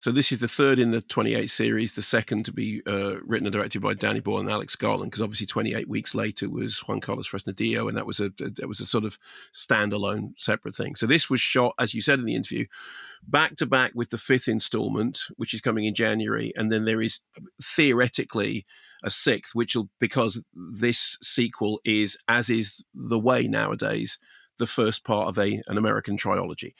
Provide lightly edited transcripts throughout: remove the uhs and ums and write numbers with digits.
So this is the third in the 28 series, the second to be written and directed by Danny Boyle and Alex Garland, because obviously 28 weeks later was Juan Carlos Fresnadillo, and that was a sort of standalone, separate thing. So this was shot, as you said in the interview, back to back with the fifth installment, which is coming in January, and then there is theoretically a sixth, because this sequel is, as is the way nowadays, the first part of an American trilogy.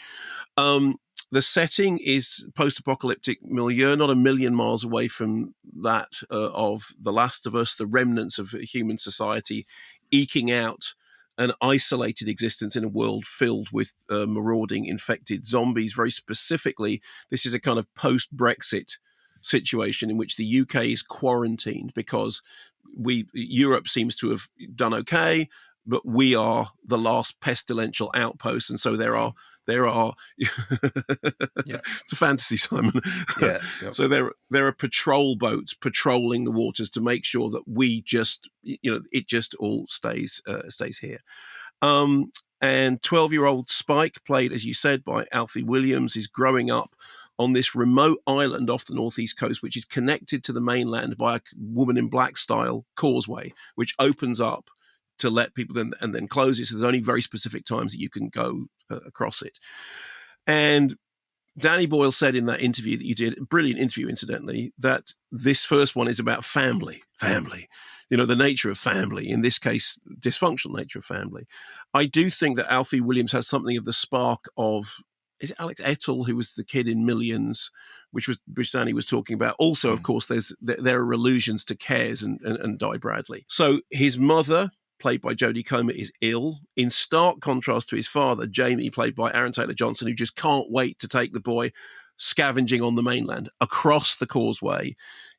The setting is post-apocalyptic milieu, not a million miles away from that of The Last of Us, the remnants of human society eking out an isolated existence in a world filled with marauding infected zombies. Very specifically, this is a kind of post-Brexit situation in which the UK is quarantined because Europe seems to have done okay, but we are the last pestilential outpost, and so there are it's a fantasy, Simon. Yep. So there are patrol boats patrolling the waters to make sure that we just, it just all stays here. And 12-year-old Spike, played, as you said, by Alfie Williams, is growing up on this remote island off the northeast coast, which is connected to the mainland by a Woman in Black style causeway, which opens up to let people and then closes. So there's only very specific times that you can go across it. And Danny Boyle said in that interview that you did, a brilliant interview, incidentally, that this first one is about family, the nature of family, in this case, dysfunctional nature of family. I do think that Alfie Williams has something of the spark of, is it Alex Ettel, who was the kid in Millions, which Danny was talking about. Also, of course, there are allusions to Cares and Di Bradley. So his mother, played by Jodie Comer, is ill, in stark contrast to his father, Jamie, played by Aaron Taylor-Johnson, who just can't wait to take the boy scavenging on the mainland across the causeway.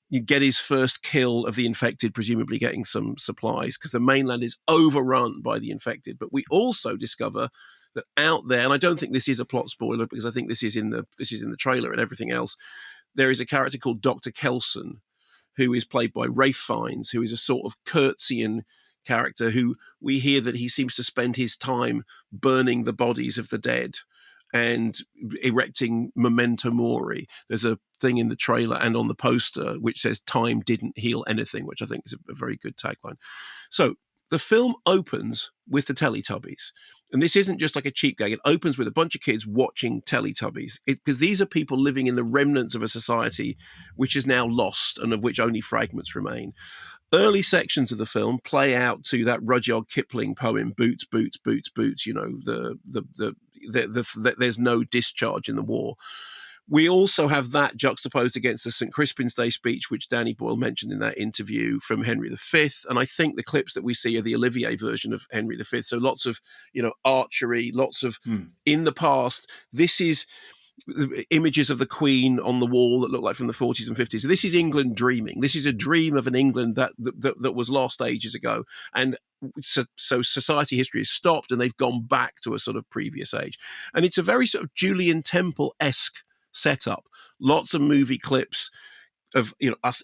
You get his first kill of the infected, presumably getting some supplies, because the mainland is overrun by the infected. But we also discover that out there, and I don't think this is a plot spoiler because I think this is in the trailer and everything else, there is a character called Dr. Kelson, who is played by Ralph Fiennes, who is a sort of Kurtzian character who we hear that he seems to spend his time burning the bodies of the dead and erecting memento mori. There's a thing in the trailer and on the poster which says time didn't heal anything, which I think is a very good tagline. So the film opens with the Teletubbies. And this isn't just like a cheap gag. It opens with a bunch of kids watching Teletubbies, because these are people living in the remnants of a society which is now lost and of which only fragments remain. Early sections of the film play out to that Rudyard Kipling poem, Boots, Boots, Boots, Boots, there's no discharge in the war. We also have that juxtaposed against the St. Crispin's Day speech, which Danny Boyle mentioned in that interview, from Henry V. And I think the clips that we see are the Olivier version of Henry V. So lots of, archery, lots of, in the past, this is images of the Queen on the wall that look like from the 40s and 50s. So this is England dreaming. This is a dream of an England that was lost ages ago. And so society history has stopped and they've gone back to a sort of previous age. And it's a very sort of Julian Temple-esque setup. Lots of movie clips of us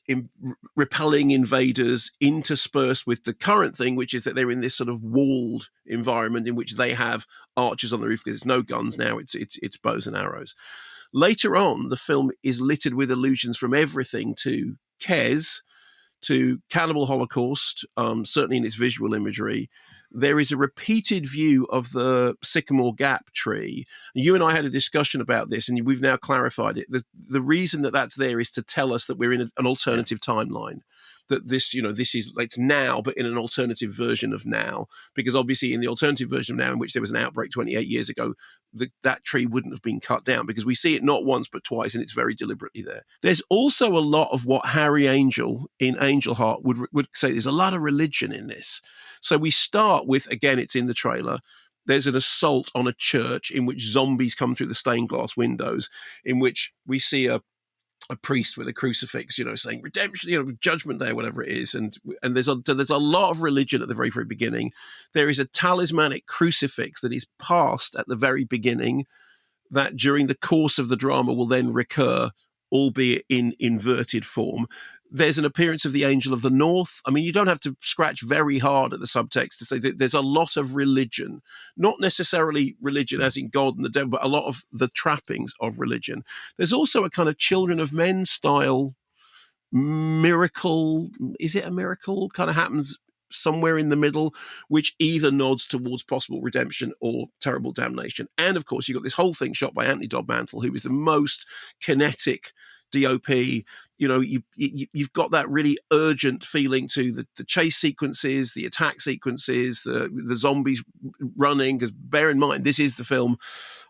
repelling invaders, interspersed with the current thing, which is that they're in this sort of walled environment in which they have archers on the roof, because it's no guns now, it's bows and arrows. Later on, the film is littered with allusions from everything to Kes, to Cannibal Holocaust, certainly in its visual imagery. There is a repeated view of the Sycamore Gap tree. You and I had a discussion about this, and we've now clarified it. The reason that that's there is to tell us that we're in an alternative timeline. That this, it's now, but in an alternative version of now. Because obviously in the alternative version of now, in which there was an outbreak 28 years ago, that tree wouldn't have been cut down, because we see it not once but twice, and it's very deliberately there. There's also a lot of what Harry Angel in Angel Heart would say. There's a lot of religion in this. So we start with, again, it's in the trailer, there's an assault on a church in which zombies come through the stained glass windows, in which we see a priest with a crucifix, saying redemption, judgment day, whatever it is. And there's a lot of religion at the very, very beginning. There is a talismanic crucifix that is passed at the very beginning that during the course of the drama will then recur, albeit in inverted form. There's an appearance of the angel of the north. I mean, you don't have to scratch very hard at the subtext to say that there's a lot of religion, not necessarily religion as in God and the devil, but a lot of the trappings of religion. There's also a kind of Children of Men style miracle. Is it a miracle? Kind of happens somewhere in the middle, which either nods towards possible redemption or terrible damnation. And of course, you've got this whole thing shot by Anthony Dodd Mantle, who is the most kinetic DOP. You know, you've got that really urgent feeling to the chase sequences, the attack sequences, the zombies running. Because bear in mind, this is the film,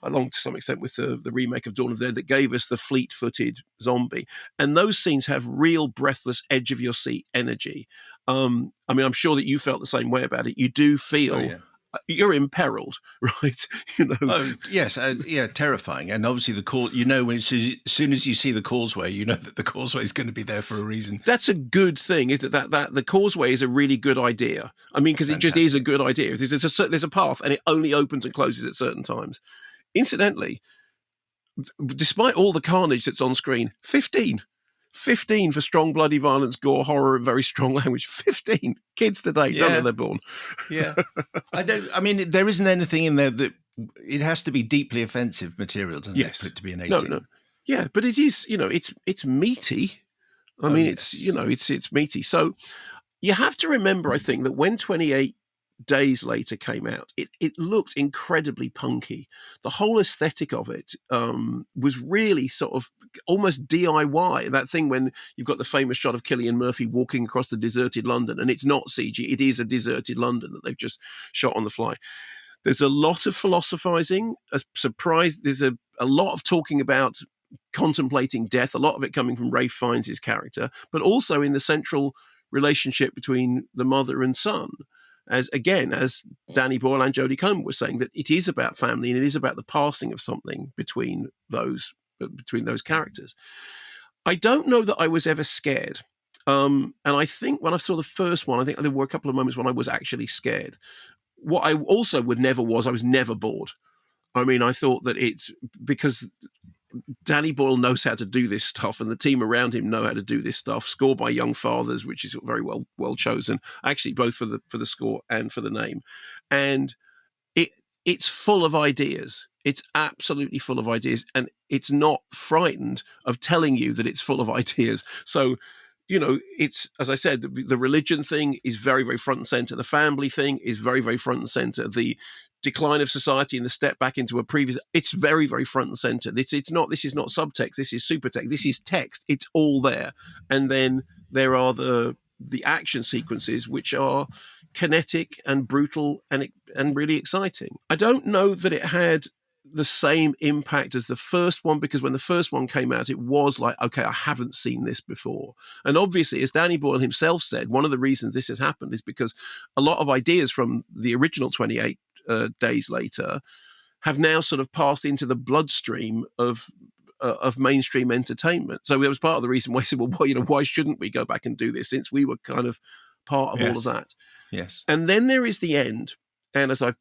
along to some extent with the remake of Dawn of the Dead, that gave us the fleet-footed zombie. And those scenes have real breathless, edge-of-your-seat energy. I mean, I'm sure that you felt the same way about it. You do feel you're imperiled, right? You know. Oh yes, terrifying. And obviously the call. You know, as soon as you see the causeway, you know that the causeway is going to be there for a reason. That's a good thing, is that the causeway is a really good idea. I mean, because it just is a good idea. There's a path, and it only opens and closes at certain times. Incidentally, despite all the carnage that's on screen, 15 for strong, bloody violence, gore, horror, and very strong language. 15 kids today, don't know they're born. Yeah, I mean, there isn't anything in there that it has to be deeply offensive material, doesn't it, for it to be an 18? No. Yeah, but it is. You know, it's meaty. I mean, it's it's meaty. So you have to remember, I think, that when 28 Days Later came out, it looked incredibly punky. The whole aesthetic of it was really sort of almost DIY. That thing when you've got the famous shot of Cillian Murphy walking across the deserted London, and it's not CG, it is a deserted London that they've just shot on the fly. There's a lot of philosophizing, a surprise. There's a lot of talking about contemplating death, a lot of it coming from Ralph Fiennes' character, but also in the central relationship between the mother and son. As Danny Boyle and Jodie Comer were saying, that it is about family and it is about the passing of something between those characters. I don't know that I was ever scared. And I think when I saw the first one, I think there were a couple of moments when I was actually scared. What I also I was never bored. I mean, I thought that because Danny Boyle knows how to do this stuff, and the team around him know how to do this stuff. Score by Young Fathers, which is very well chosen, actually, both for the score and for the name. And it's full of ideas. It's absolutely full of ideas, and it's not frightened of telling you that it's full of ideas. So, you know, it's, as I said, the religion thing is very, very front and center. The family thing is very, very front and center. The decline of society and the step back into a previous, it's very, very front and center. This is not subtext. This is supertext. This is text. It's all there. And then there are the action sequences, which are kinetic and brutal and really exciting. I don't know that it had the same impact as the first one, because when the first one came out, it was like, okay, I haven't seen this before. And obviously, as Danny Boyle himself said, one of the reasons this has happened is because a lot of ideas from the original 28 Days Later have now sort of passed into the bloodstream of mainstream entertainment. So that was part of the reason why I said, well, why shouldn't we go back and do this, since we were kind of part of all of that? Yes. And then there is the end. And as I've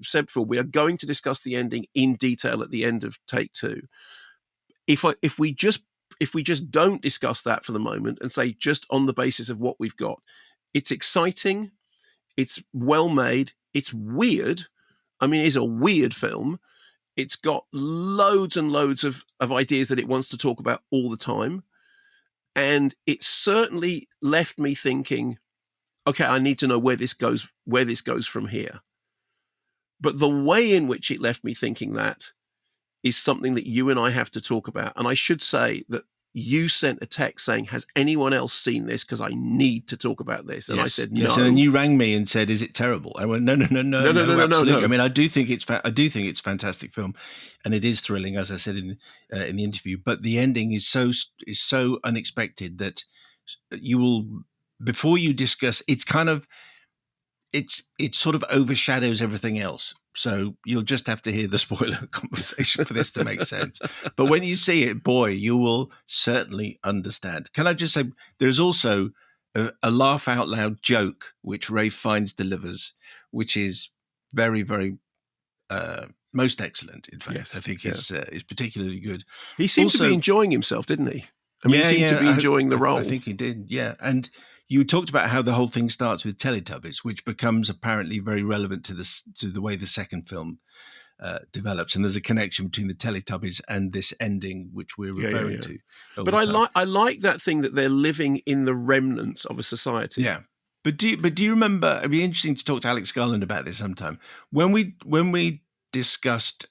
said before, we are going to discuss the ending in detail at the end of take two. If we just don't discuss that for the moment and say just on the basis of what we've got, it's exciting, it's well made, it's weird. I mean, it's a weird film. It's got loads and loads of ideas that it wants to talk about all the time. And it certainly left me thinking, okay, I need to know where this goes from here. But the way in which it left me thinking that is something that you and I have to talk about. And I should say that you sent a text saying, has anyone else seen this? Because I need to talk about this. And I said, no. Yes, and then you rang me and said, is it terrible? I went, no, absolutely. No. I mean, I do think it's a fantastic film, and it is thrilling, as I said in the interview. But the ending is so unexpected that you will, before you discuss, it's kind of, it sort of overshadows everything else. So you'll just have to hear the spoiler conversation for this to make sense. But when you see it, boy, you will certainly understand. Can I just say, there's also a laugh out loud joke which Ralph Fiennes delivers, which is very, very most excellent. In fact, I think is particularly good. He seemed to be enjoying himself, didn't he? I mean, he seemed to be yeah. enjoying the I role. think he did. Yeah, and you talked about how the whole thing starts with Teletubbies, which becomes apparently very relevant to the way the second film develops, and there's a connection between the Teletubbies and this ending, which we're Yeah, yeah, referring yeah. to all But the time. I like that thing that they're living in the remnants of a society. Yeah. But do you remember? It'd be interesting to talk to Alex Garland about this sometime. When we discussed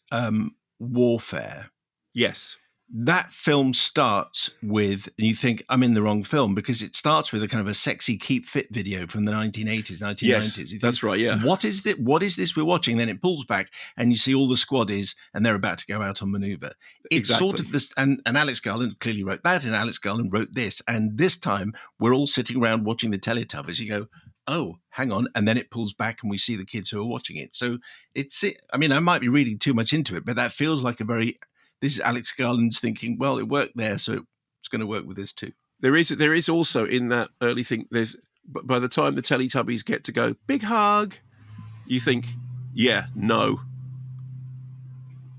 warfare, Yes. that film starts with, and you think I'm in the wrong film because it starts with a kind of a sexy keep fit video from the 1980s, Yes, 1990s. You think, that's right. Yeah, what is this? What is this we're watching? Then it pulls back and you see all the squaddies and they're about to go out on maneuver. It's sort exactly. of this, and Alex Garland clearly wrote that, and Alex Garland wrote this. And this time we're all sitting around watching the Teletubbies. You go, oh, hang on. And then it pulls back and we see the kids who are watching it. So I mean, I might be reading too much into it, but that feels like a very, this is Alex Garland's thinking, well, it worked there, so it's going to work with this too. There is also in that early thing. There's by the time the Teletubbies get to go big hug, you think, yeah, no.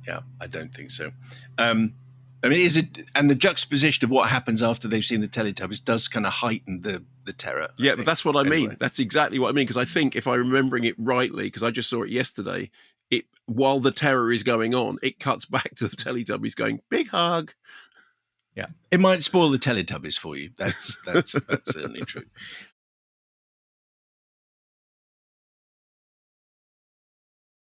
Yeah, I don't think so. I mean, is it, and the juxtaposition of what happens after they've seen the Teletubbies does kind of heighten the terror. Yeah, but that's what I mean. Anyway. That's exactly what I mean. Because I think if I'm remembering it rightly, because I just saw it yesterday, it while the terror is going on, it cuts back to the Teletubbies going big hug. Yeah, it might spoil the Teletubbies for you. That's certainly true.